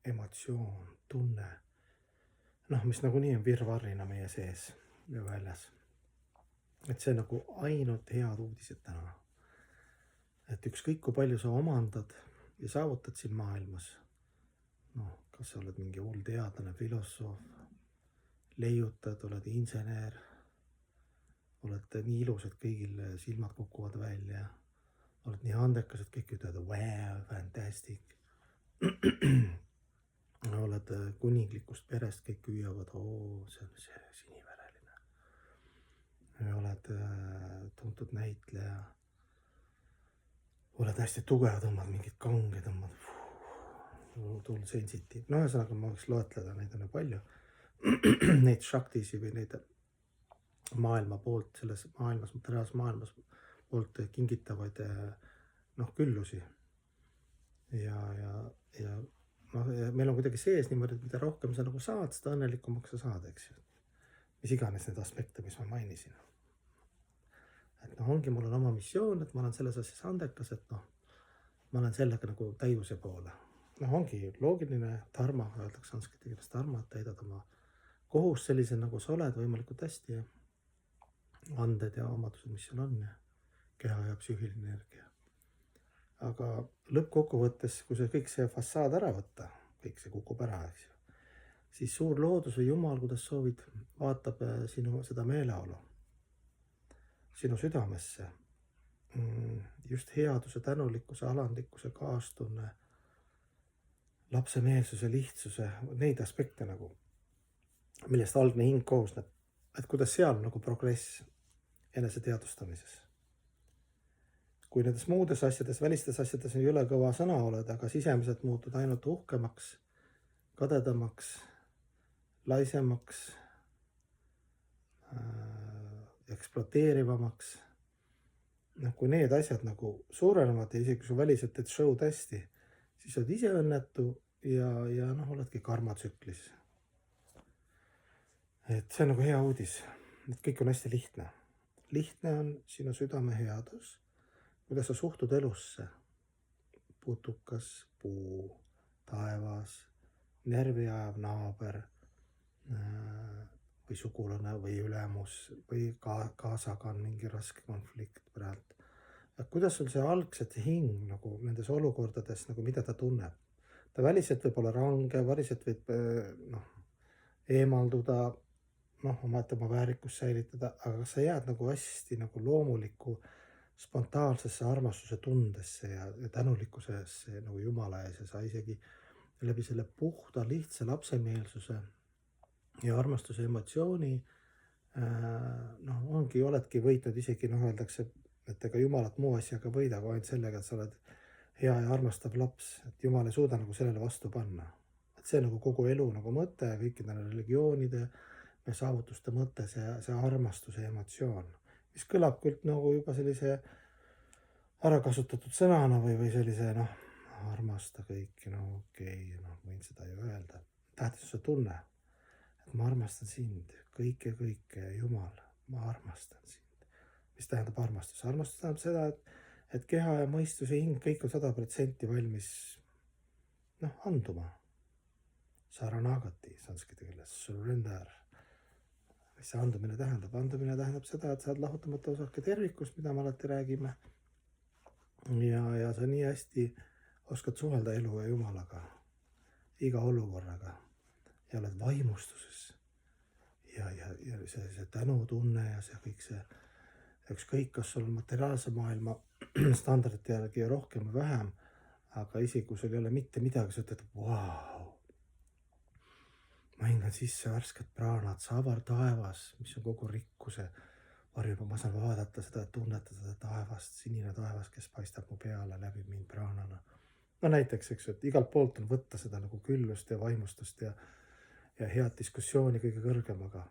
emotsioon, tunne, mis nagunii on virvarrina meie sees ja väljas. Et see nagu ainult head uudised täna. Et ükskõik kui palju sa omandad ja saavutad siin maailmas, kas sa oled mingi hull teadlane, filosoof, leiutad, oled insener, oled nii ilus, et kõigil silmad kukuvad välja, oled nii andekas, et kõik ütlevad wow, fantastic. oled kuninglikust perest, kõik hüüavad, see on see sinivereline. oled tuntud näitleja, oled hästi tugev, tõmbad mingit kange, tõmbad tull sensitiiv. Ühesõnaga ma võiks loetleda, neid on ju palju. Neid shaktisi või neid maailma poolt, selles maailmas, materiaalses maailmas poolt kingitavaid küllusi. Ja meil on kuidagi sees niimoodi, et mida rohkem sa nagu saad, seda õnnelikumaks sa saad, eks ju. Mis iganes need aspekte, mis ma mainisin. Et ongi, mul on oma missioon, et ma olen selles asjas andekas, et ma olen sellega nagu täiuse poole. Ongi loogiline dharma, öeldakse sanskriti keeles dharma, et täidad oma kohus sellise, nagu sa oled, võimalikult hästi ja anded ja omadused, mis sul on ja keha ja psüühiline energia. Aga lõppkokkuvõttes, kui see kõik see fassaad ära võtta, kõik see kukub ära, eks ju, siis suur loodus või Jumal, kuidas soovid, vaatab sinu seda meeleolu, sinu südamesse, just headuse, tänulikkuse, alandlikkuse, kaastunne, lapsemeelsuse, lihtsuse, neid aspekte nagu, millest algne hing koosneb, et kuidas seal nagu progress eneseteadvustamises. Kui nendes muudes asjades, välistes asjades on jõle kõva sõna oled, aga sisemiselt muutud ainult uhkemaks, kadedamaks, laisemaks, ekspluateerivamaks. Kui need asjad nagu suurenevad ja isegi kui sa väliselt teed show'd hästi, siis oled ise õnnetu ja oledki karmatsüklis. Et see on nagu hea uudis, et kõik on hästi lihtne. Lihtne on sinu südame headus, kuidas sa suhtud elusse, putukas, puu, taevas, närvi ajav naaber või sugulane või ülemus või kaasaga on mingi raske konflikt praegu. Et kuidas sul see algselt hing nagu nendes olukordades, nagu mida ta tunneb? Ta väliselt võib olla range, väliselt võib eemalduda, oma väärikust säilitada, aga sa jääd nagu hästi nagu loomuliku spontaansesse armastuse tundesse ja tänulikkusesse nagu Jumala ees ja sa isegi läbi selle puhta, lihtsa lapsemeelsuse ja armastuse emotsiooni oledki võitnud isegi, öeldakse, et ega Jumalat muu asjaga võida, kui ainult sellega, et sa oled hea ja armastav laps, et Jumal ei suuda nagu sellele vastu panna. Et see nagu kogu elu nagu mõte, kõikide religioonide ja saavutuste mõte, see armastuse emotsioon, mis kõlab küll nagu juba sellise ärakasutatud sõnana või sellise, armasta kõiki, okei, võin seda ju öelda. Tähtis on see tunne, et ma armastan sind, kõike, Jumal, ma armastan sind. Mis tähendab armastus? Armastus tähendab seda, et keha ja mõistus ja hing kõik on 100% valmis anduma. Saranagati, sanskriti keeles, surrender. Mis see andumine tähendab? Andumine tähendab seda, et sa oled lahutamatu osake tervikust, mida me alati räägime. Ja sa nii hästi oskad suhelda elu ja Jumalaga, iga olukorraga ja oled vaimustuses. Ja see tänutunne ja see kõik see, ükskõik, kas sul materiaalse maailma standardite järgi rohkem või vähem, aga isegi kui sul ei ole mitte midagi, sa ütled, vau. Ma hingan sisse värsket praanat, see avar taevas, mis on kogu rikkuse varjub, ma saan vaadata seda, tunnetada seda taevast, sinine taevas, kes paistab mu peale läbi mind praanana. Näiteks, eks, et igalt poolt on võtta seda nagu küllust ja vaimustust ja head diskussiooni kõige kõrgemaga.